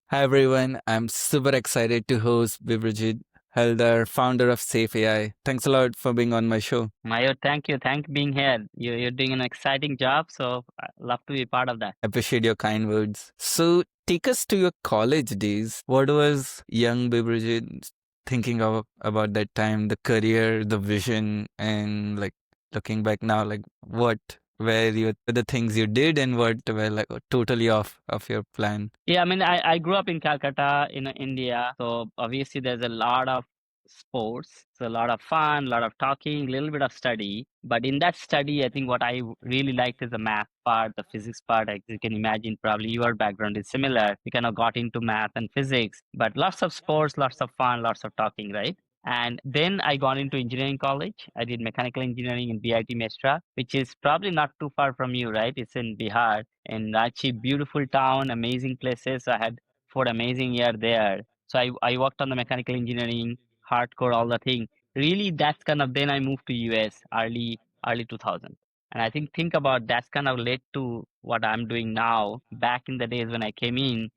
Hi everyone, I'm super excited to host Bibhrajit Halder, founder of SafeAI. Thanks a lot for being on my show. Mayo, thank you. Thank you being here. You're doing an exciting job, so I love to be part of that. Appreciate your kind words. So, take us to your college days. What was young Bibhrajit thinking of about that time, the career, the vision, and like looking back now, like what were the things you did and what were like totally off of your plan? Yeah, I mean, I grew up in Calcutta in India, so obviously there's a lot of sports, so a lot of fun, a lot of talking, a little bit of study. But in that study, I think what I really liked is the math part, the physics part. As you can imagine, probably your background is similar. You kind of got into math and physics, but lots of sports, lots of fun, lots of talking, right? And then I got into engineering college. I did mechanical engineering in BIT Mestra, which is probably not too far from you, right? It's in Bihar, in Ranchi, beautiful town, amazing places. I had 4 amazing year there. So I worked on the mechanical engineering, hardcore, all the thing. Really, that's kind of then I moved to US early 2000. And I think about that's kind of led to what I'm doing now. Back in the days when I came in,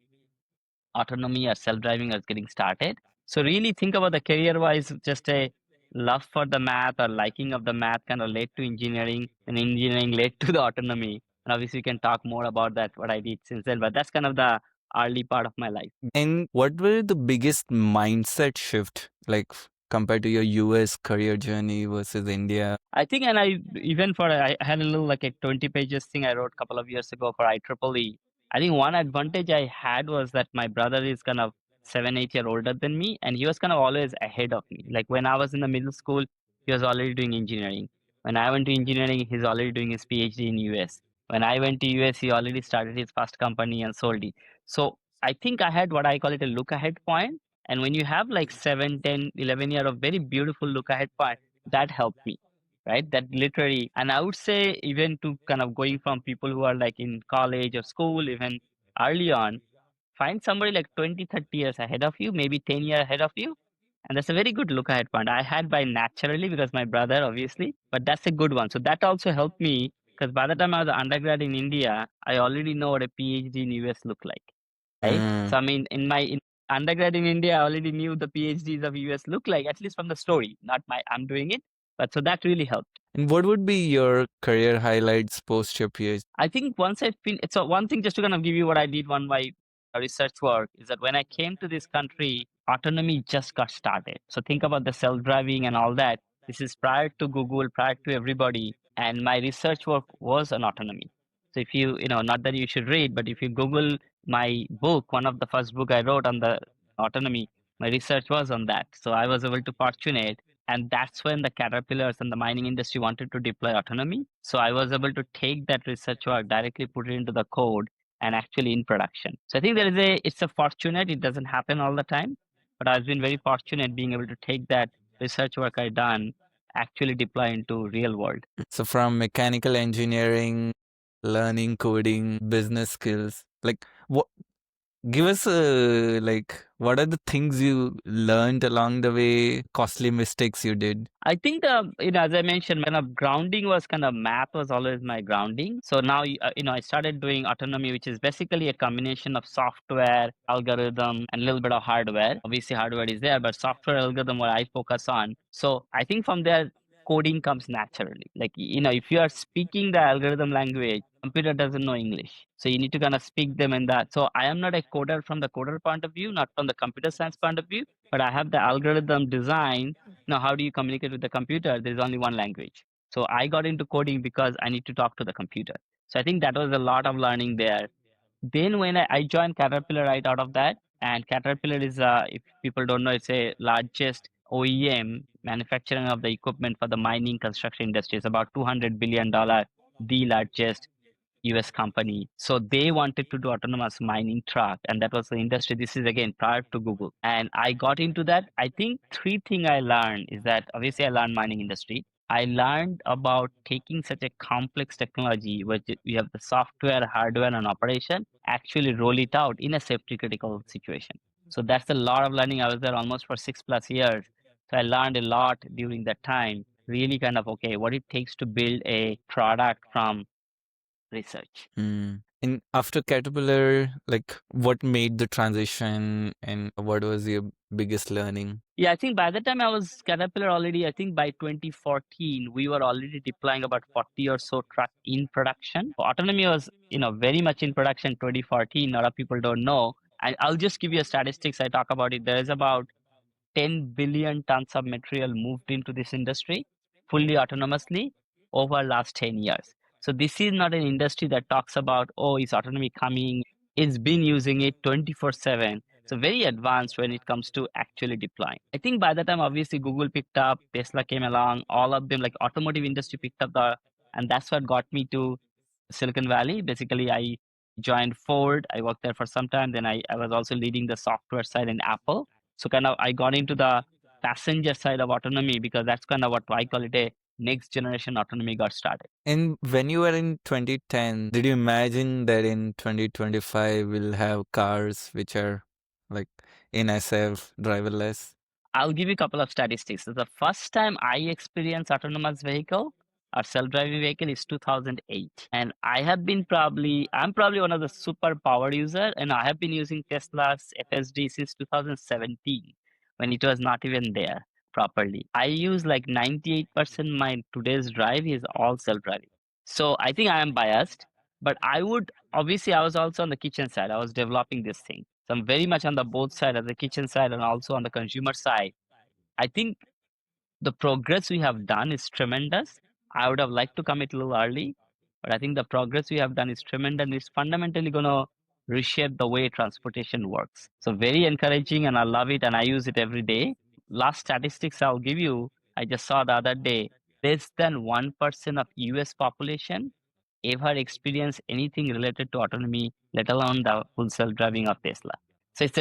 autonomy or self-driving was getting started. So really think about the career-wise, just a love for the math or liking of the math kind of led to engineering, and engineering led to the autonomy. And obviously, we can talk more about that, what I did since then. But that's kind of the early part of my life. And what were the biggest mindset shift like compared to your US career journey versus India? I think, and I even for I had a little like a 20 pages thing I wrote a couple of years ago for IEEE. I think one advantage I had was that my brother is kind of 7, 8 year older than me, and he was kind of always ahead of me. Like when I was in the middle school, he was already doing engineering. When I went to engineering, he's already doing his PhD in US. When I went to US, he already started his first company and sold it. So I think I had what I call it a look ahead point. And when you have like 7, 10, 11 year of very beautiful look ahead point, that helped me, right? That literally, and I would say even to kind of going from people who are like in college or school, even early on, find somebody like 20, 30 years ahead of you, maybe 10 years ahead of you. And that's a very good look ahead point. I had by naturally because my brother, obviously, but that's a good one. So that also helped me because by the time I was an undergrad in India, I already know what a PhD in US look like, right? Mm. So I mean, in undergrad in India, I already knew the PhDs of US look like, at least from the story, not my I'm doing it. But so that really helped. And what would be your career highlights post your PhD? I think once I fin so one thing just to kind of give you what I did on my research work is that when I came to this country, autonomy just got started. So think about the self-driving and all that. This is prior to Google, prior to everybody, and my research work was on autonomy. So if not that you should read, but if you Google my book, one of the first book I wrote on the autonomy, my research was on that. So I was able to fortunate, and that's when the caterpillars and the mining industry wanted to deploy autonomy. So I was able to take that research work, directly put it into the code and actually in production. So I think it's a fortunate, it doesn't happen all the time, but I've been very fortunate being able to take that research work I done, actually deploy into real world. So from mechanical engineering, learning coding, business skills, like what give us like what are the things you learned along the way, costly mistakes you did? I think as I mentioned, kind of grounding was kind of math was always my grounding. So now, I started doing autonomy, which is basically a combination of software, algorithm, and a little bit of hardware. Obviously, hardware is there, but software algorithm what I focus on. So I think from there, coding comes naturally. Like, if you are speaking the algorithm language, computer doesn't know English. So you need to kind of speak them in that. So I am not a coder from the coder point of view, not from the computer science point of view, but I have the algorithm design. Now, how do you communicate with the computer? There's only one language. So I got into coding because I need to talk to the computer. So I think that was a lot of learning there. Then when I joined Caterpillar right out of that, and Caterpillar is, if people don't know, it's a largest OEM manufacturing of the equipment for the mining construction industry. It's about $200 billion, the largest US company. So they wanted to do autonomous mining truck, and that was the industry. This is again prior to Google. And I got into that. I think three things I learned is that obviously I learned mining industry. I learned about taking such a complex technology, which we have the software, hardware, and operation, actually roll it out in a safety critical situation. So that's a lot of learning. I was there almost for 6+ years. So I learned a lot during that time. Really kind of okay, what it takes to build a product from research. Hmm. And after Caterpillar, like what made the transition and what was your biggest learning? Yeah, I think by the time I was Caterpillar already, I think by 2014, we were already deploying about 40 or so truck in production. Autonomy was, very much in production 2014. A lot of people don't know. And I'll just give you a statistics. I talk about it. There is about 10 billion tons of material moved into this industry fully autonomously over last 10 years. So this is not an industry that talks about, oh, is autonomy coming? It's been using it 24/7. So very advanced when it comes to actually deploying. I think by the time obviously Google picked up, Tesla came along, all of them like automotive industry picked up and that's what got me to Silicon Valley. Basically, I joined Ford. I worked there for some time. Then I was also leading the software side in Apple. So kind of I got into the passenger side of autonomy because that's kind of what I call it a next generation autonomy got started. And when you were in 2010, did you imagine that in 2025 we'll have cars which are like in SF, driverless? I'll give you a couple of statistics. So the first time I experienced autonomous vehicle or self-driving vehicle is 2008. And I'm probably one of the super power user and I have been using Tesla's FSD since 2017 when it was not even there properly. I use like 98% my today's drive is all self-driving. So I think I am biased, but obviously I was also on the kitchen side. I was developing this thing. So I'm very much on the both side of the kitchen side and also on the consumer side. I think the progress we have done is tremendous. I would have liked to commit a little early, but I think the progress we have done is tremendous and it's fundamentally going to reshape the way transportation works. So very encouraging and I love it and I use it every day. Last statistics I'll give you, I just saw the other day, less than 1% of US population ever experience anything related to autonomy, let alone the full self-driving of Tesla. So it's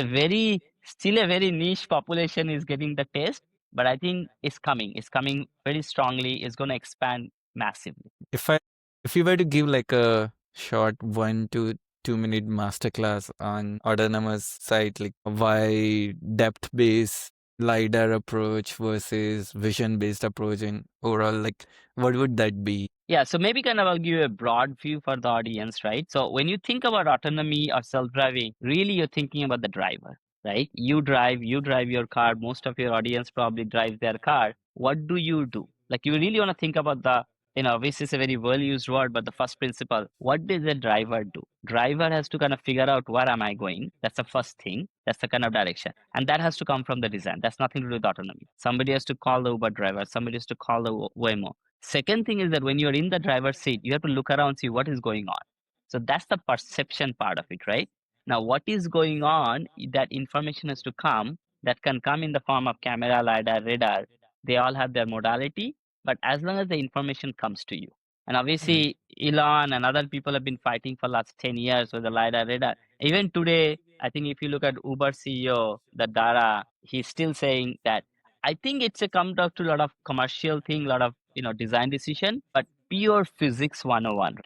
still a very niche population is getting the taste, but I think it's coming. It's coming very strongly. It's going to expand massively. If I if you were to give like a short 1 to 2 minute masterclass on autonomous side, like why depth based lidar approach versus vision based approach and overall, like what would that be? Yeah, so maybe kind of I'll give you a broad view for the audience, right? So when you think about autonomy or self-driving, really you're thinking about the driver, right? You drive your car. Most of your audience probably drives their car. What do you do? Like you really want to think about this is a very well-used word, but the first principle, what does a driver do? Driver has to kind of figure out where am I going? That's the first thing. That's the kind of direction. And that has to come from the design. That's nothing to do with autonomy. Somebody has to call the Uber driver. Somebody has to call the Waymo. Second thing is that when you're in the driver's seat, you have to look around, see what is going on. So that's the perception part of it, right? Now, what is going on, that information has to come, that can come in the form of camera, LiDAR, radar. They all have their modality, but as long as the information comes to you. And Right. obviously, Elon and other people have been fighting for last 10 years with the LiDAR, radar. Even today, I think if you look at Uber CEO, the Dara, he's still saying that I think it's a come down to a lot of commercial thing, a lot of design decision, but pure physics 101.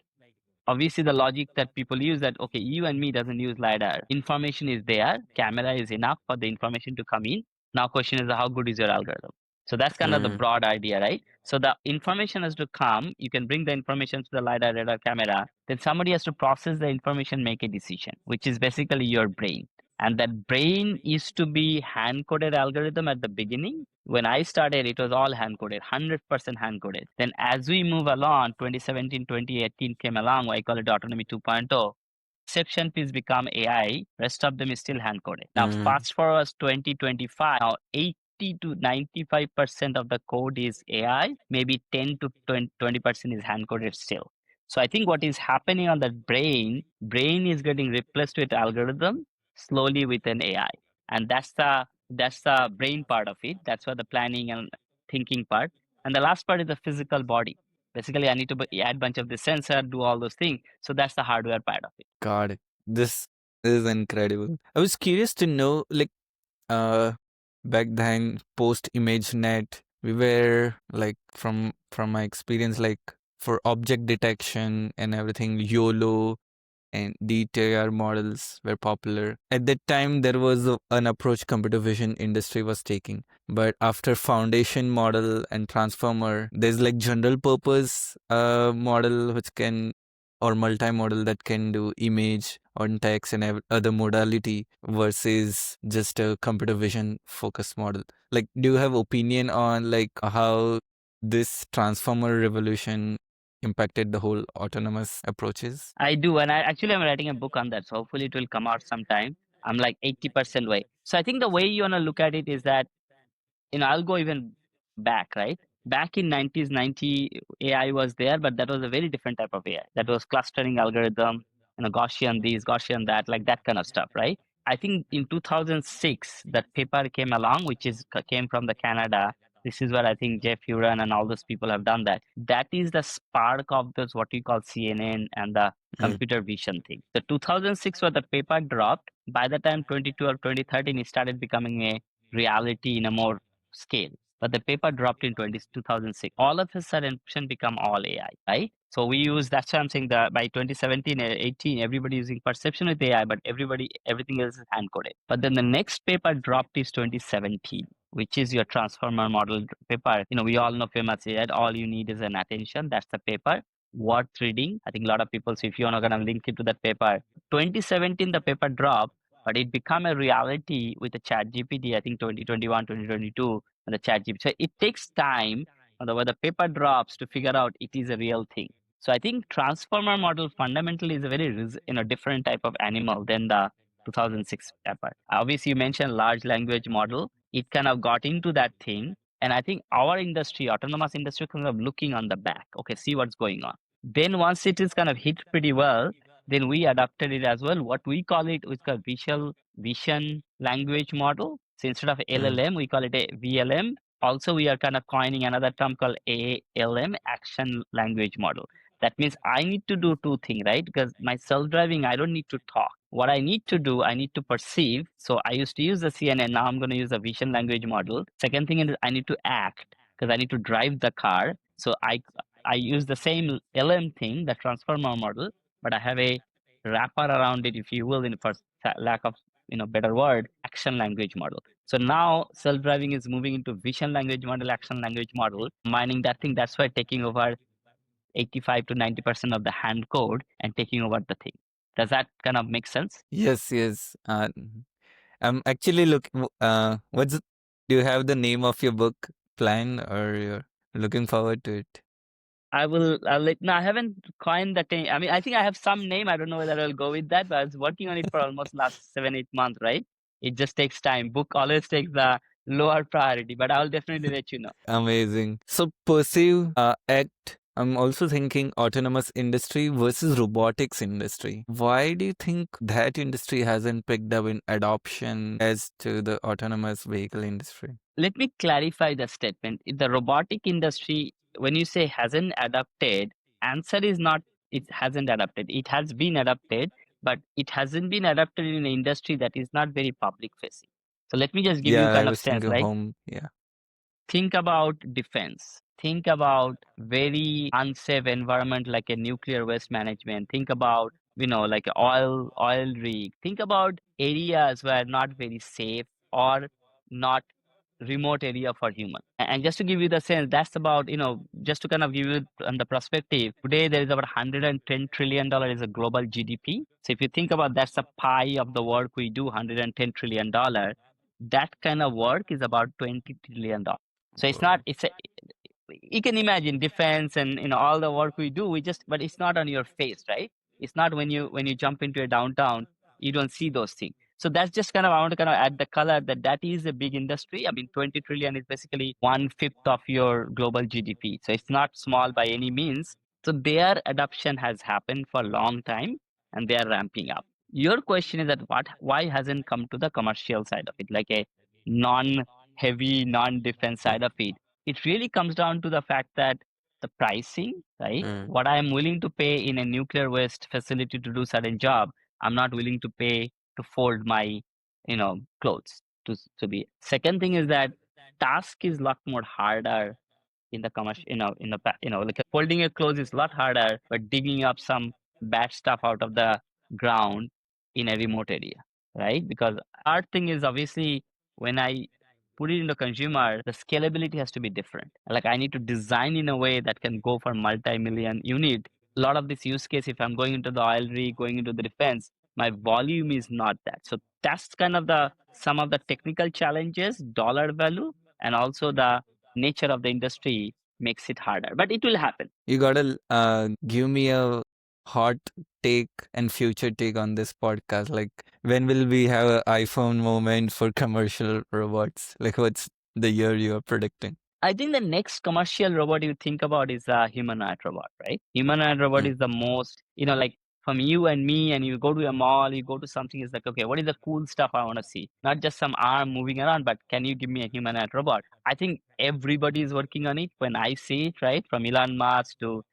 Obviously, the logic that people use that okay, you and me doesn't use lidar. Information is there, camera is enough for the information to come in. Now, question is how good is your algorithm? So that's kind of the Mm. broad idea, right? So the information has to come. You can bring the information to the lidar, radar, camera. Then somebody has to process the information, make a decision, which is basically your brain. And that brain used to be hand coded algorithm at the beginning. When I started, it was all hand coded, 100% hand coded. Then as we move along, 2017, 2018 came along, I call it Autonomy 2.0. Exception piece become AI, rest of them is still hand coded. Now, Mm. fast forward 2025, now 80 to 95% of the code is AI, maybe 10 to 20% is hand coded still. So I think what is happening on the brain is getting replaced with algorithm slowly with an AI. And that's the brain part of it. That's where the planning and thinking part. And the last part is the physical body. Basically, I need to add bunch of the sensor, do all those things. So that's the hardware part of it. God, this is incredible. I was curious to know, like, uh, back then, post ImageNet, we were like, from my experience, like for object detection and everything, YOLO and DTR models were popular. At that time, there was an approach computer vision industry was taking. But after foundation model and transformer, there's like general purpose model which can or multimodal that can do image or text and other modality versus just a computer vision focused model. Like, do you have opinion on like how this transformer revolution impacted the whole autonomous approaches? I do, and I'm writing a book on that, so hopefully it will come out sometime. I'm like 80% way. So I think the way you wanna look at it is that, I'll go even back, right? Back in 90s, 90 AI was there, but that was a very different type of AI. That was clustering algorithm, Gaussian this, Gaussian that, like that kind of stuff, right? I think in 2006, that paper came along, which came from the Canada. This is where I think Jeff Huron and all those people have done that. That is the spark of this, what we call CNN and the Mm, computer vision thing. The 2006 where the paper dropped, by the time 2012, 2013, it started becoming a reality in a more scale. But the paper dropped in 2006. All of a sudden, become all AI, right? So we use, that's why I'm saying that by 2017, 18, everybody using perception with AI, but everything else is hand coded. But then the next paper dropped is 2017, which is your transformer model paper. We all know famous, right? All you need is an attention. That's the paper. Worth reading. I think a lot of people, so if you're not going to link it to that paper, 2017, the paper dropped, but it became a reality with the chat GPT, I think 2021, 2022, and the chat GPT. So it takes time where the paper drops to figure out it is a real thing. So I think transformer model fundamentally is a very different type of animal than the 2006 paper. Obviously, you mentioned large language model. It kind of got into that thing. And I think our industry, autonomous industry, kind of looking on the back. Okay, see what's going on. Then once it is kind of hit pretty well, then we adapted it as well. What we call it is called visual vision language model. So instead of mm. LLM, we call it a VLM. Also, we are kind of coining another term called ALM, action language model. That means I need to do two things, right? Because my self-driving, I don't need to talk. What I need to do, I need to perceive. So I used to use the CNN. Now I'm going to use a vision language model. Second thing is I need to act because I need to drive the car. So I use the same LM thing, the transformer model, but I have a wrapper around it, if you will, for lack of better word, action language model. So now self-driving is moving into vision language model, action language model, mining that thing. That's why taking over 85 to 90% of the hand code and taking over the thing. Does that kind of make sense? Yes, yes. I'm actually looking. Do you have the name of your book plan, or you're looking forward to it? I'll let, no, I haven't coined the thing. I mean, I think I have some name. I don't know whether I'll go with that, but I was working on it for almost last 7, 8 months, right? It just takes time. Book always takes the lower priority, but I'll definitely let you know. Amazing. So perceive, act. I'm also thinking autonomous industry versus robotics industry. Why do you think that industry hasn't picked up in adoption as to the autonomous vehicle industry? Let me clarify the statement. In the robotic industry, when you say hasn't adapted, answer is not it hasn't adapted. It has been adapted, but it hasn't been adapted in an industry that is not very public facing. So let me just give you Yeah, I kind of was sense, thinking like home. Yeah. think about defense. Think about very unsafe environment like a nuclear waste management. Think about like a oil rig. Think about areas where not very safe or not remote area for human. And just to give you the sense, that's about, just to kind of give you on the perspective, today there is about $110 trillion is a global GDP. So if you think about that's a pie of the work we do, $110 trillion, that kind of work is about $20 trillion. So it's not, Whoa. it's a, you can imagine defense and all the work we do, but it's not on your face, right? It's not when you jump into a downtown, you don't see those things. So that's just kind of, I want to kind of add the color that is a big industry. I mean, 20 trillion is basically 1/5 of your global GDP. So it's not small by any means. So their adoption has happened for a long time and they are ramping up. Your question is that why hasn't come to the commercial side of it, like a non-heavy, non-defense Yeah. side of it? It really comes down to the fact that the pricing, right? Mm. What I am willing to pay in a nuclear waste facility to do certain job, I'm not willing to pay to fold my, clothes to be. Second thing is that task is a lot more harder in the commercial, like folding your clothes is a lot harder, but digging up some bad stuff out of the ground in a remote area, right? Because our thing is obviously when I put it in the consumer, the scalability has to be different. Like I need to design in a way that can go for multi-million unit A lot of this use case, if I'm going into the oil rig, going into the defense, my volume is not that. So that's kind of the some of the technical challenges, dollar value, and also the nature of the industry makes it harder. But it will happen. You gotta give me a hot take and future take on this podcast. Like, when will we have an iPhone moment for commercial robots? Like, what's the year you are predicting? I think the next commercial robot you think about is a humanoid robot, right? Humanoid robot Mm. is the most, like from you and me, and you go to a mall, you go to something, it's like, okay, what is the cool stuff I want to see? Not just some arm moving around, but can you give me a humanoid robot? I think everybody is working on it. When I see it, right, from Elon Musk to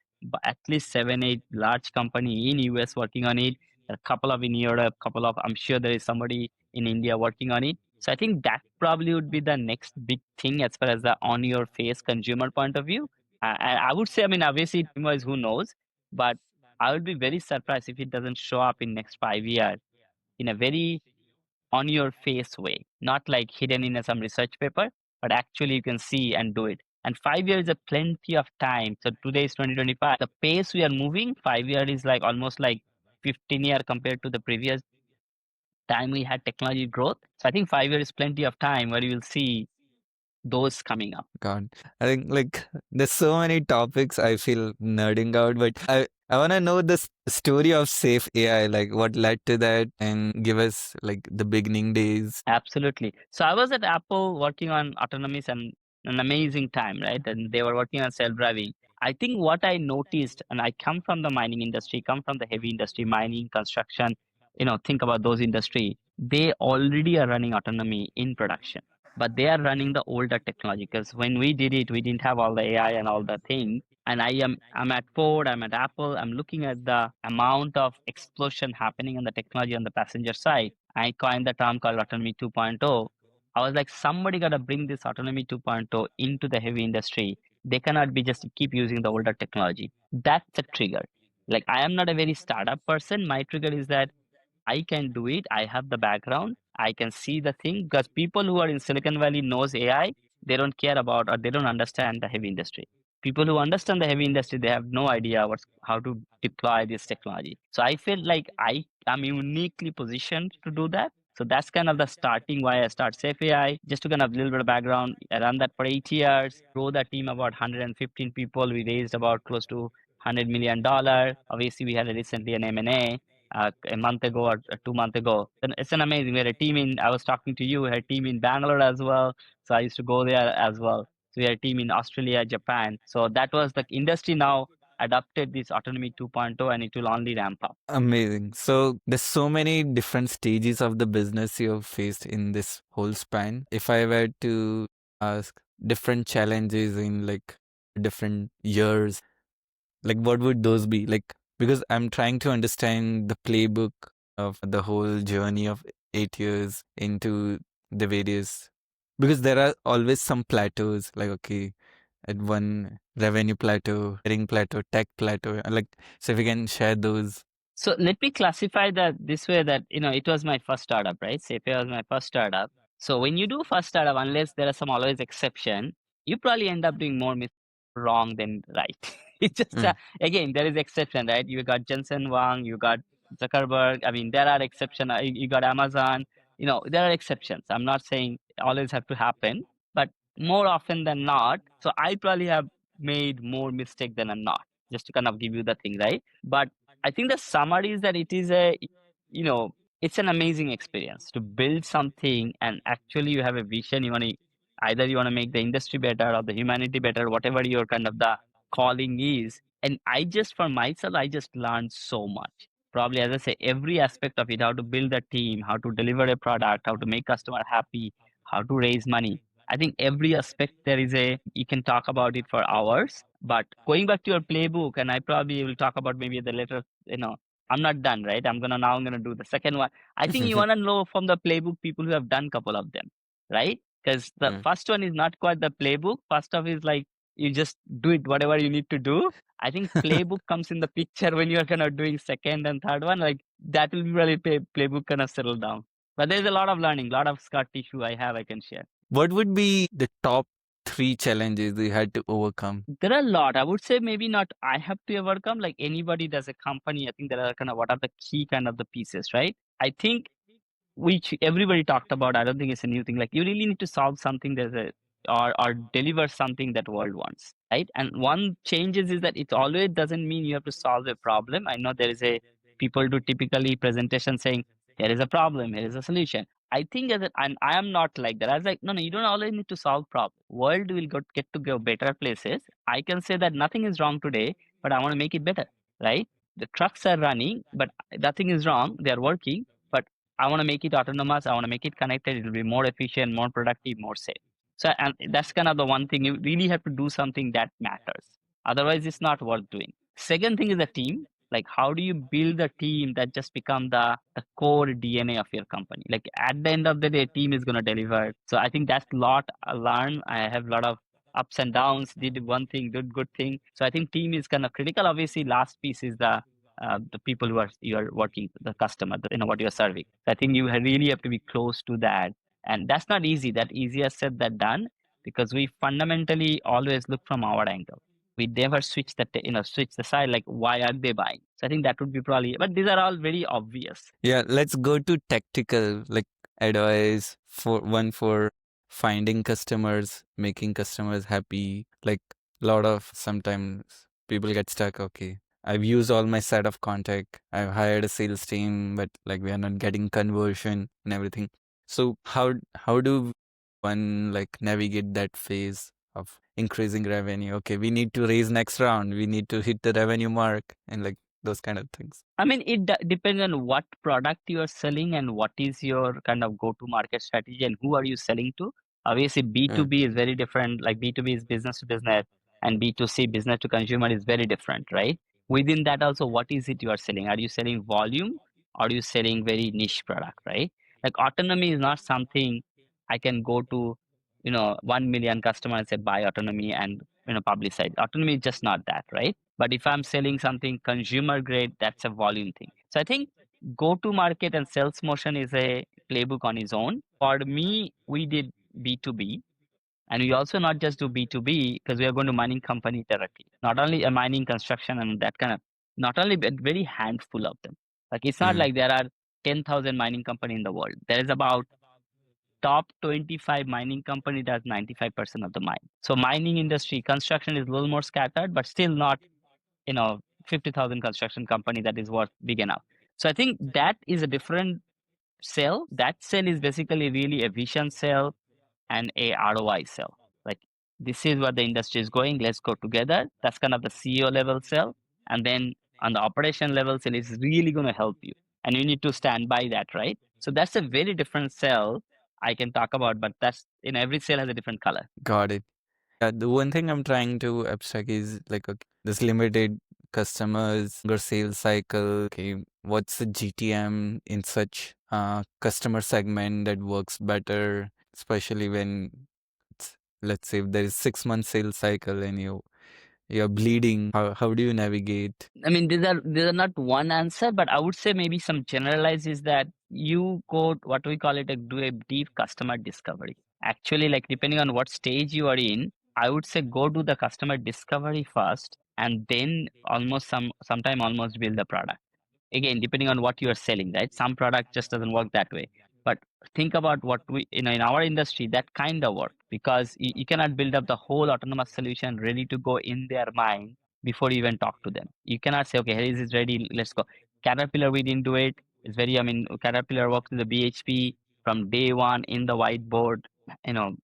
at least 7, 8 large company in US working on it, a couple of in Europe, couple of, I'm sure there is somebody in India working on it. So I think that probably would be the next big thing as far as the on your face consumer point of view. And I would say, I mean, obviously, time-wise, who knows? But I would be very surprised if it doesn't show up in next 5 years in a very on your face way, not like hidden in some research paper, but actually you can see and do it. And 5 years is a plenty of time. So today is 2025. The pace we are moving, 5 years is like almost like 15 year compared to the previous time we had technology growth. So I think 5 years is plenty of time where you will see those coming up. God, I think like there's so many topics I feel nerding out, but I want to know the story of Safe AI, like what led to that, and give us like the beginning days. Absolutely. So I was at Apple working on autonomous and an amazing time, right? And they were working on self-driving. I think what I noticed, and I come from the mining industry, come from the heavy industry, mining, construction, think about those industry. They already are running autonomy in production, but they are running the older technology because when we did it, we didn't have all the AI and all the thing. And I'm at Ford, I'm at Apple, I'm looking at the amount of explosion happening on the technology on the passenger side. I coined the term called Autonomy 2.0. I was like, somebody got to bring this Autonomy 2.0 into the heavy industry. They cannot be just keep using the older technology. That's a trigger. Like, I am not a very startup person. My trigger is that I can do it. I have the background. I can see the thing because people who are in Silicon Valley knows AI. They don't care about or they don't understand the heavy industry. People who understand the heavy industry, they have no idea how to deploy this technology. So I feel like I am uniquely positioned to do that. So that's kind of the starting why I start Safe AI. Just to kind of a little bit of background, I ran that for 8 years, grow the team about 115 people. We raised about close to $100 million. Obviously, we had recently an M&A a month ago or 2 months ago. Then it's an amazing. We had a team I was talking to you, we had a team in Bangalore as well. So I used to go there as well. So we had a team in Australia, Japan. So that was the industry now adopted this Autonomy 2.0 and it will only ramp up. Amazing. So there's so many different stages of the business you've faced in this whole span. If I were to ask different challenges in like different years, like what would those be? Like, because I'm trying to understand the playbook of the whole journey of 8 years into the various, because there are always some plateaus, like, okay, at one revenue plateau, hiring plateau, tech plateau, like, so if you can share those. So let me classify that this way that, it was my first startup, right? SafeAI was my first startup. So when you do first startup, unless there are some always exception, you probably end up doing more wrong than right. It's just, Mm. again, there is exception, right? You got Jensen Wang, you got Zuckerberg. I mean, there are exceptions. You got Amazon. There are exceptions. I'm not saying always have to happen, but more often than not. So I probably have made more mistake than a not, just to kind of give you the thing, right? But I think the summary is that it is you know, it's an amazing experience to build something and actually you have a vision. Either you want to make the industry better or the humanity better, whatever your kind of the calling is. And for myself, I just learned so much. Probably, as I say, every aspect of it, how to build a team, how to deliver a product, how to make customer happy, how to raise money. I think every aspect you can talk about it for hours. But going back to your playbook, and I probably will talk about maybe the later, I'm not done, right? I'm gonna do the second one. I think you wanna know from the playbook people who have done couple of them, right? Because the Mm. first one is not quite the playbook. First off is like you just do it whatever you need to do. I think playbook comes in the picture when you're kind of doing second and third one. Like that will be really playbook kind of settle down. But there's a lot of learning, a lot of scar tissue I can share. What would be the top three challenges you had to overcome? There are a lot. I would say maybe not I have to overcome, like anybody does a company. I think there are kind of what are the key kind of the pieces, right? I think which everybody talked about. I don't think it's a new thing. Like you really need to solve something or deliver something that world wants, right? And one changes is that it always doesn't mean you have to solve a problem. I know there is a people do typically presentation saying there is a problem, here is a solution. I think as a, and I am not like that. I was like, no, you don't always need to solve problem. World will get to go better places. I can say that nothing is wrong today, but I want to make it better, right? The trucks are running, but nothing is wrong. They are working, but I want to make it autonomous. I want to make it connected. It will be more efficient, more productive, more safe. So, and that's kind of the one thing you really have to do something that matters. Otherwise, it's not worth doing. Second thing is the team. Like, how do you build a team that just become the core DNA of your company? Like, at the end of the day, team is going to deliver. So, I think that's a lot I learned. I have a lot of ups and downs. Did one thing, did good thing. So, I think team is kind of critical. Obviously, last piece is the people who are you are working, the customer, what you're serving. So I think you really have to be close to that, and that's not easy. That easier said than done, because we fundamentally always look from our angle. We never switch switch the side, like why are they buying. So I think that would be probably, but these are all very obvious. Yeah, let's go to tactical, like advice for finding customers, making customers happy. Like a lot of sometimes people get stuck. Okay, I've used all my set of contact. I've hired a sales team, but like we are not getting conversion and everything. So how do one like navigate that phase of increasing revenue? Okay, we need to raise next round. We need to hit the revenue mark and like those kind of things. I mean, it depends on what product you are selling and what is your kind of go-to-market strategy and who are you selling to. Obviously, B2B is very different. Like B2B is business to business, and B2C, business to consumer, is very different, right? Within that also, what is it you are selling? Are you selling volume or are you selling very niche product, right? Like autonomy is not something I can go to, 1 million customers and say buy autonomy and publicize. Autonomy is just not that, right? But if I'm selling something consumer grade, that's a volume thing. So I think go to market and sales motion is a playbook on its own. For me, we did B2B, and we also not just do B2B because we are going to mining company directly. Not only a mining construction and that kind of, not only, but very handful of them. Like it's not Mm. like there are 10,000 mining company in the world. There is about top 25 mining company does 95% of the mine. So mining industry, construction is a little more scattered, but still not 50,000 construction company that is worth big enough. So I think that is a different sell. That sell is basically really a vision sell and a ROI sell. Like this is where the industry is going. Let's go together. That's kind of the CEO level sell. And then on the operation level sell is really going to help you. And you need to stand by that, right? So that's a very different sell I can talk about, but that's in every sale has a different color. Got it. Yeah, the one thing I'm trying to abstract is like okay, this limited customers or sales cycle. Okay, what's the GTM in such customer segment that works better, especially when let's say if there is 6 month sales cycle and you're bleeding. How do you navigate? I mean, these are not one answer, but I would say maybe some generalize is that you go what we call it do a deep customer discovery. Actually, like depending on what stage you are in, I would say go do the customer discovery first, and then almost sometime almost build the product. Again, depending on what you are selling, right? Some product just doesn't work that way. But think about what we in our industry that kind of work, because you cannot build up the whole autonomous solution ready to go in their mind before you even talk to them. You cannot say, okay, here is it ready, let's go. Caterpillar, we didn't do it. It's very, I mean, Caterpillar works with the BHP from day one in the whiteboard.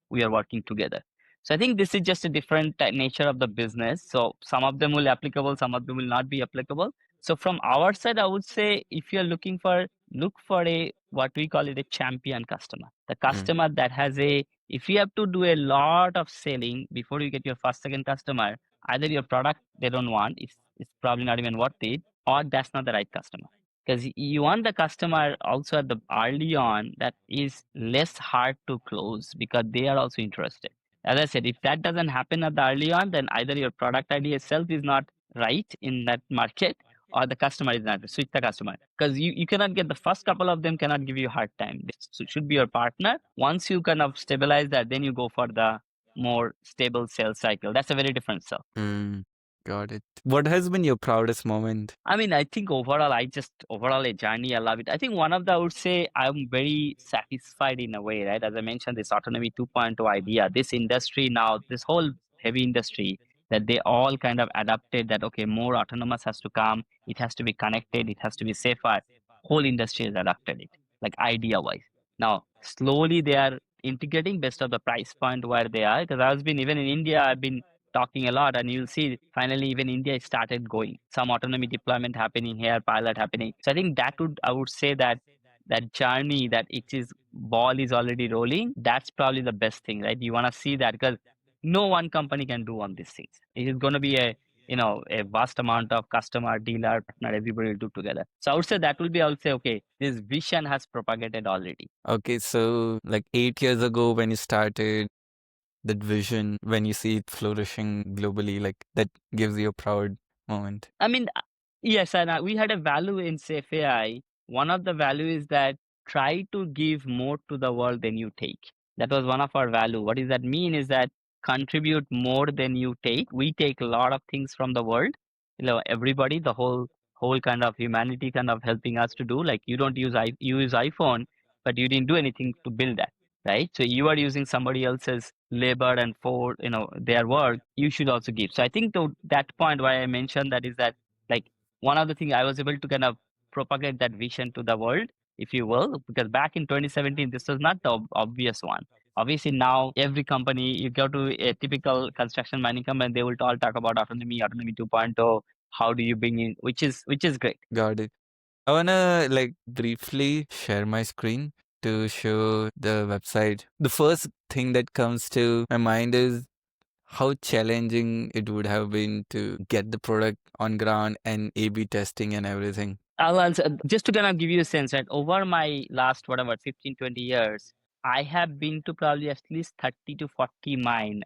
We are working together. So I think this is just a different nature of the business. So some of them will applicable, some of them will not be applicable. So from our side, I would say if you're looking for look for a what we call it a champion customer. The Mm. customer that has if you have to do a lot of selling before you get your first, second customer, either your product they don't want, it's probably not even worth it, or that's not the right customer. Because you want the customer also at the early on that is less hard to close because they are also interested. As I said, if that doesn't happen at the early on, then either your product idea itself is not right in that market, or the customer is not. Switch the customer, because you cannot get the first couple of them cannot give you a hard time. This should be your partner. Once you kind of stabilize that, then you go for the more stable sales cycle. That's a very different sell. Mm, got it. What has been your proudest moment? I mean, I think overall a journey, I love it. I think one of the, I would say I'm very satisfied in a way, right? As I mentioned, this autonomy 2.0 idea, this industry now, this whole heavy industry, that they all kind of adapted that, okay, more autonomous has to come. It has to be connected. It has to be safer. Whole industry has adapted it, like idea wise. Now, slowly they are integrating based on the price point where they are. Because I've been, even in India, I've been talking a lot, and you'll see finally even India started going some autonomy deployment happening here, pilot happening. So I think that would, I would say that that journey, that it is ball is already rolling, that's probably the best thing, right? You want to see that, because no one company can do on these things. It is going to be a, you know, a vast amount of customer, dealer, partner, everybody will do together. So I would say that will be, I would say, okay, this vision has propagated already. Okay, so like 8 years ago when you started that vision, when you see it flourishing globally, like that gives you a proud moment. I mean, yes, and we had a value in Safe AI. One of the value is that try to give more to the world than you take. That was one of our value. What does that mean? Is that contribute more than you take. We take a lot of things from the world. You know, everybody, the whole kind of humanity, kind of helping us to do. Like you don't use you use iPhone, but you didn't do anything to build that, right? So you are using somebody else's labor and for, you know, their work. You should also give. So I think to that point why I mentioned that is that, like, one of the things I was able to kind of propagate that vision to the world, if you will, because back in 2017 this was not the obvious one. Obviously now every company, you go to a typical construction mining company, they will all talk about autonomy 2.0. How do you bring in, which is great. Got it. I wanna like briefly share my screen to show the website. The first thing that comes to my mind is how challenging it would have been to get the product on ground and A/B testing and everything. I'll answer just to kind of give you a sense, right? Over my last whatever 15, 20 years, I have been to probably at least 30 to 40 mine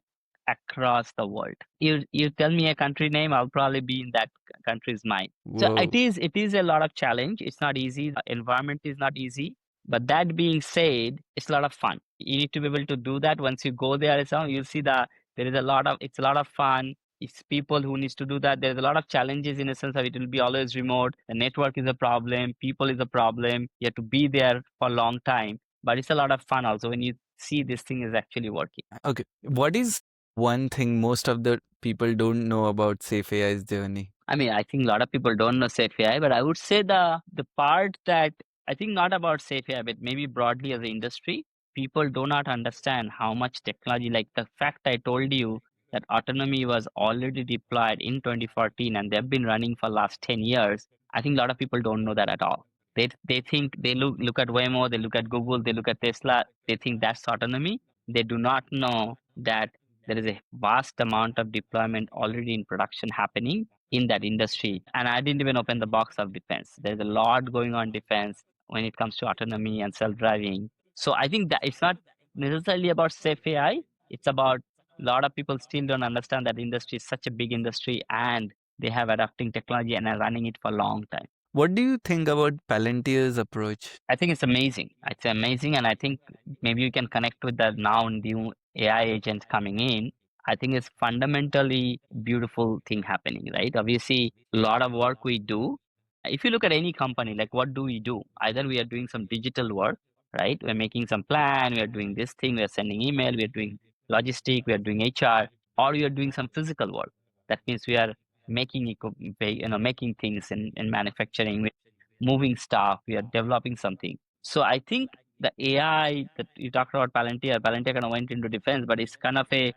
across the world. You tell me a country name, I'll probably be in that country's mine. So Whoa. it is a lot of challenge. It's not easy. The environment is not easy. But that being said, it's a lot of fun. You need to be able to do that. Once you go there, you'll see that there is a lot of, it's a lot of fun. It's people who needs to do that. There's a lot of challenges in a sense of it will be always remote. The network is a problem. People is a problem. You have to be there for a long time. But it's a lot of fun also when you see this thing is actually working. Okay. What is one thing most of the people don't know about Safe AI's journey? I mean, I think a lot of people don't know Safe AI, but I would say the part that I think not about Safe AI, but maybe broadly as an industry, people do not understand how much technology, like the fact I told you that autonomy was already deployed in 2014 and they've been running for last 10 years. I think a lot of people don't know that at all. They think they look at Waymo, they look at Google, they look at Tesla, they think that's autonomy. They do not know that there is a vast amount of deployment already in production happening in that industry. And I didn't even open the box of defense. There's a lot going on defense when it comes to autonomy and self-driving. So I think that it's not necessarily about safe AI. It's about a lot of people still don't understand that industry is such a big industry and they have adapting technology and are running it for a long time. What do you think about Palantir's approach? I think it's amazing. It's amazing, and I think maybe you can connect with the now new AI agents coming in. I think it's fundamentally beautiful thing happening, right? Obviously, a lot of work we do. If you look at any company, like what do we do? Either we are doing some digital work, right? We're making some plan, we are doing this thing, we are sending email, we are doing logistic, we are doing HR, or we are doing some physical work. That means we are making making things in manufacturing, moving stuff, we are developing something. So I think the AI that you talked about Palantir kind of went into defense, but it's kind of a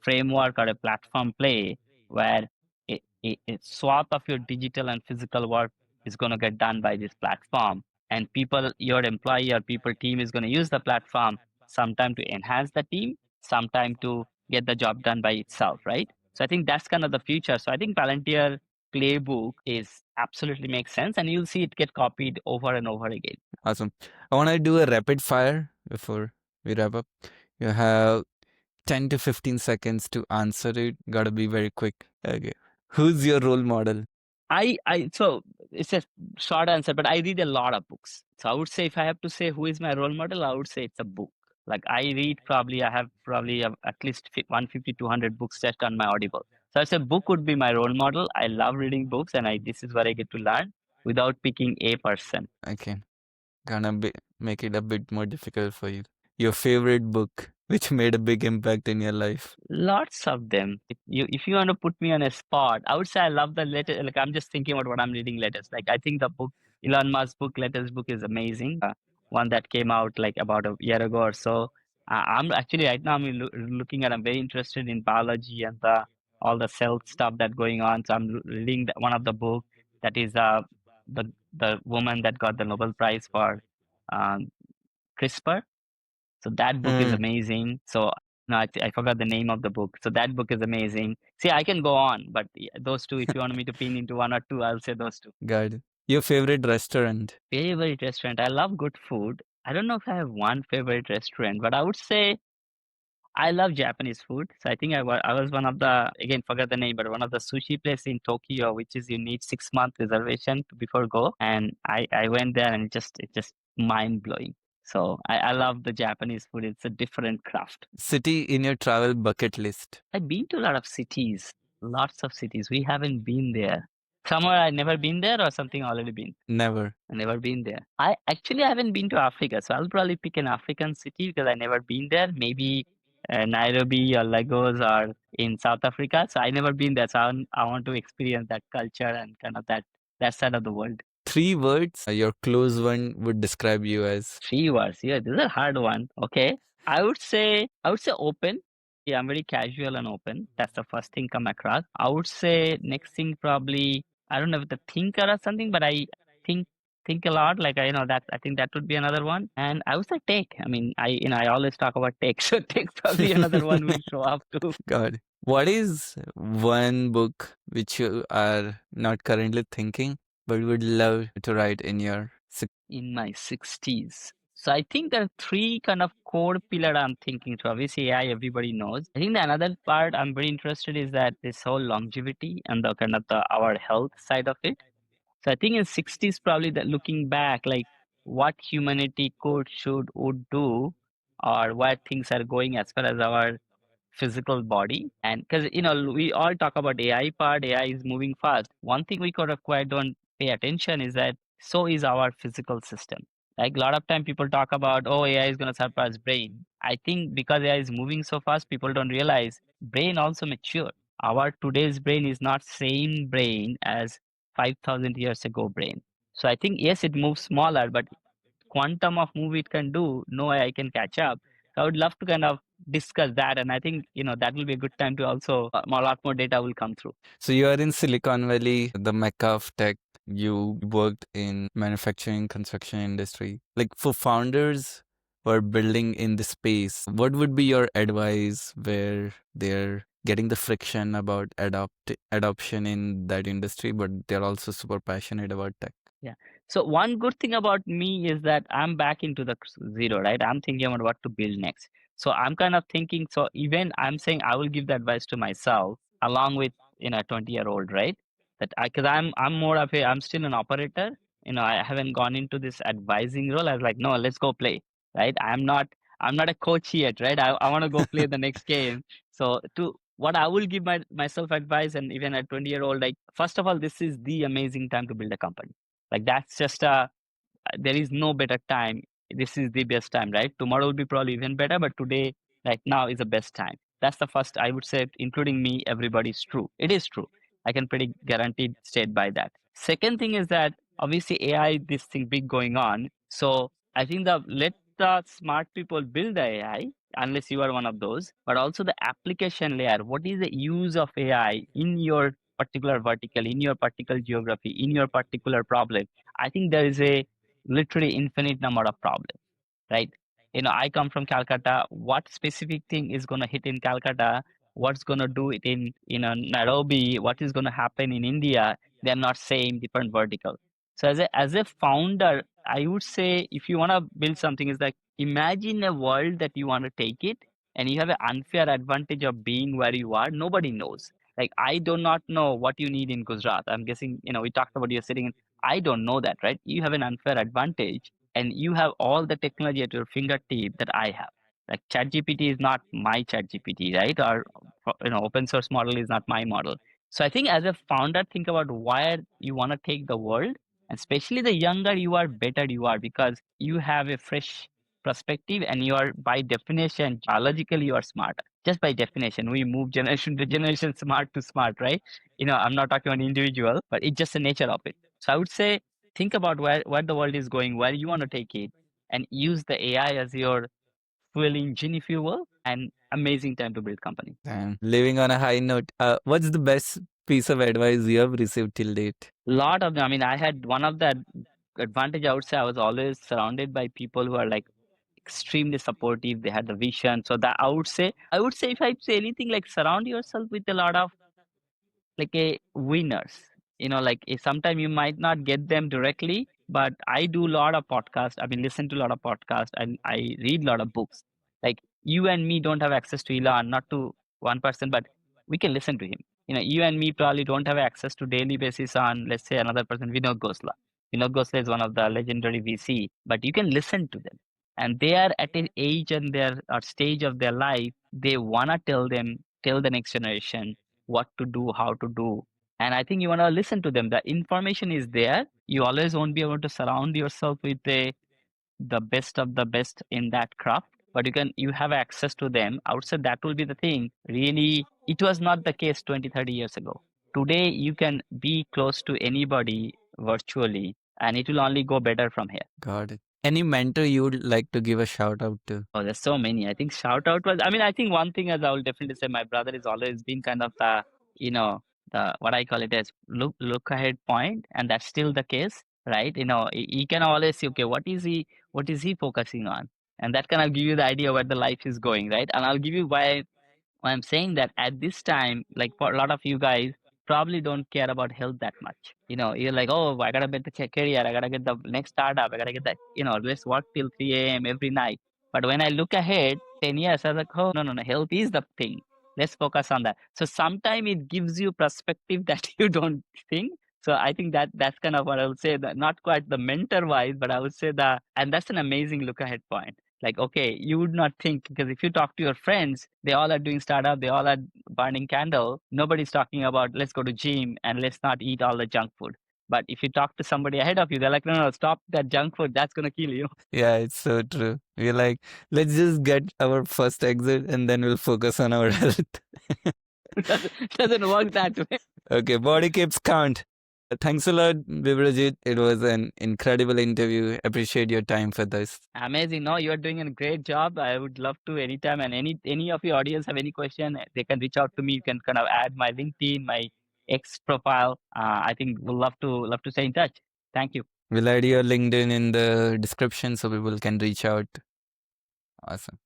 framework or a platform play where a swath of your digital and physical work is going to get done by this platform. And people, your employee or people team is going to use the platform sometime to enhance the team, sometime to get the job done by itself, right? So I think that's kind of the future. So I think Palantir playbook is absolutely makes sense, and you'll see it get copied over and over again. Awesome. I want to do a rapid fire before we wrap up. You have 10 to 15 seconds to answer it. Gotta be very quick. Okay. Who's your role model? I so it's a short answer, but I read a lot of books. So I would say if I have to say who is my role model, I would say it's a book. Like I read probably, I have probably at least 150, 200 books just on my Audible. So I say book would be my role model. I love reading books, and this is where I get to learn without picking a person. Okay, gonna make it a bit more difficult for you. Your favorite book, which made a big impact in your life. Lots of them. If you want to put me on a spot, I would say I love the latest. Like I'm just thinking about what I'm reading latest. Like I think the book, Elon Musk book, latest book is amazing. One that came out like about a year ago or so. I'm actually right now I'm looking at. I'm very interested in biology and the all the cell stuff that going on. So I'm reading one of the book that is the woman that got the Nobel Prize for um, CRISPR. So that book is Mm, amazing. So no, I forgot the name of the book. So that book is amazing. See, I can go on, but those two, if you want me to pin into one or two, I'll say those two. got it. Your favorite restaurant? Favorite restaurant. I love good food. I don't know if I have one favorite restaurant, but I would say I love Japanese food. So I think I was one of the, again, forgot the name, but one of the sushi place in Tokyo, which is you need 6 month reservation before go. And I went there and it's just mind blowing. So I love the Japanese food. It's a different craft. City in your travel bucket list? I've been to a lot of cities, lots of cities. We haven't been there. Somewhere I never been there or something already been. Never. I never been there. I actually haven't been to Africa, so I'll probably pick an African city because I never been there. Maybe Nairobi or Lagos or in South Africa. So I never been there. So I want to experience that culture and kind of that side of the world. 3 words your close one would describe you as. 3 words. Yeah, this is a hard one. Okay. I would say open. Yeah, I'm very casual and open. That's the first thing come across. I would say next thing probably I don't know if the thinker or something, but I think think a lot. Like that I think that would be another one. And I would say tech. I mean I always talk about tech. So tech probably another one will show up too. God. What is one book which you are not currently thinking but would love to write in your In my 60s. So I think there are three kind of core pillar I'm thinking through. Obviously, AI, everybody knows. I think the another part I'm very interested is that this whole longevity and the kind of our health side of it. So I think in 60s, probably that looking back, like what humanity could, should, would do, or where things are going as far as our physical body. And because we all talk about AI part, AI is moving fast. One thing we could acquire don't pay attention is that so is our physical system. Like a lot of time people talk about, oh, AI is going to surpass brain. I think because AI is moving so fast, people don't realize brain also mature. Our today's brain is not same brain as 5,000 years ago brain. So I think yes, it moves smaller, but quantum of move it can do, no AI can catch up. So I would love to kind of discuss that, and I think that will be a good time to also a lot more data will come through. So you are in Silicon Valley, the mecca of tech. You worked in manufacturing, construction industry. Like for founders who are building in the space, what would be your advice where they're getting the friction about adoption in that industry, but they're also super passionate about tech? Yeah. So one good thing about me is that I'm back into the zero, right? I'm thinking about what to build next. So I'm kind of thinking, so even I'm saying I will give the advice to myself along with, 20-year-old, right? That because I'm more of I'm still an operator. I haven't gone into this advising role. I was like, no, let's go play, right? I'm not a coach yet, right? I want to go play the next game. So to what I will give myself advice, and even at 20-year-old, like first of all, this is the amazing time to build a company. Like that's just there is no better time. This is the best time, right? Tomorrow will be probably even better, but today, right now, is the best time. That's the first, I would say, including me, everybody's true. It is true. I can pretty guaranteed state by that. Second thing is that obviously AI, this thing big going on. So I think let the smart people build the AI, unless you are one of those, but also the application layer. What is the use of AI in your particular vertical, in your particular geography, in your particular problem? I think there is a literally infinite number of problems, right? I come from Calcutta. What specific thing is going to hit in Calcutta? What's going to do it in Nairobi? What is going to happen in India? They're not same, different vertical. So as a founder, I would say if you want to build something, is like imagine a world that you want to take it, and you have an unfair advantage of being where you are. Nobody knows. Like I do not know what you need in Gujarat. I'm guessing we talked about you're sitting in. I don't know that, right? You have an unfair advantage and you have all the technology at your fingertip that I have. Like ChatGPT is not my ChatGPT, right? Or open source model is not my model. So I think as a founder, think about where you want to take the world, and especially the younger you are, better you are, because you have a fresh perspective, and you are by definition biologically you are smart. Just by definition, we move generation to generation, smart to smart, right? I'm not talking about individual, but it's just the nature of it. So I would say think about where the world is going, where you want to take it, and use the AI as your fuel engine, if you will, and amazing time to build company. And living on a high note, what's the best piece of advice you have received till date? Lot of them. I mean, I had one of the advantage, I would say, I was always surrounded by people who are like extremely supportive. They had the vision. So that I would say if I say anything, like surround yourself with a lot of like a winners. Like sometimes you might not get them directly, but I do a lot of podcasts. I mean, listen to a lot of podcasts, and I read a lot of books. Like you and me don't have access to Elon, not to one person, but we can listen to him. You and me probably don't have access to daily basis on, let's say, another person, Vinod Gosla. Vinod Gosla is one of the legendary VC, but you can listen to them, and they are at an age and their or stage of their life, they wanna tell the next generation what to do, how to do. And I think you want to listen to them. The information is there. You always won't be able to surround yourself with the best of the best in that craft, but you have access to them. I would say that will be the thing. Really, it was not the case 20, 30 years ago. Today, you can be close to anybody virtually, and it will only go better from here. Got it. Any mentor you would like to give a shout out to? Oh, there's so many. I think shout out was, I mean, I think one thing as I will definitely say, my brother has always been kind of you know, the what I call it as look ahead point, and that's still the case, right? He can always see, okay, what is he focusing on? And that kind of give you the idea where the life is going, right? And I'll give you why I'm saying that at this time, like for a lot of you guys, probably don't care about health that much. You're like, oh, I gotta get the career, I gotta get the next startup, I gotta get that, let's work till 3 a.m. every night. But when I look ahead 10 years, I was like, oh, no, no, no, health is the thing. Let's focus on that. So sometimes it gives you perspective that you don't think. So I think that's kind of what I would say, that not quite the mentor wise, but I would say and that's an amazing look ahead point. Like, okay, you would not think, because if you talk to your friends, they all are doing startup, they all are burning candle. Nobody's talking about let's go to gym and let's not eat all the junk food. But if you talk to somebody ahead of you, they're like, no, no, stop that junk food. That's gonna kill you. Yeah, it's so true. We're like, let's just get our first exit and then we'll focus on our health. Doesn't work that way. Okay, body keeps count. Thanks a lot, Bibhrajit. It was an incredible interview. Appreciate your time for this. Amazing. No, you're doing a great job. I would love to anytime. And any of your audience have any question, they can reach out to me. You can kind of add my LinkedIn, my X profile. I think we'll love to stay in touch. Thank you. We'll add your LinkedIn in the description so people can reach out. Awesome.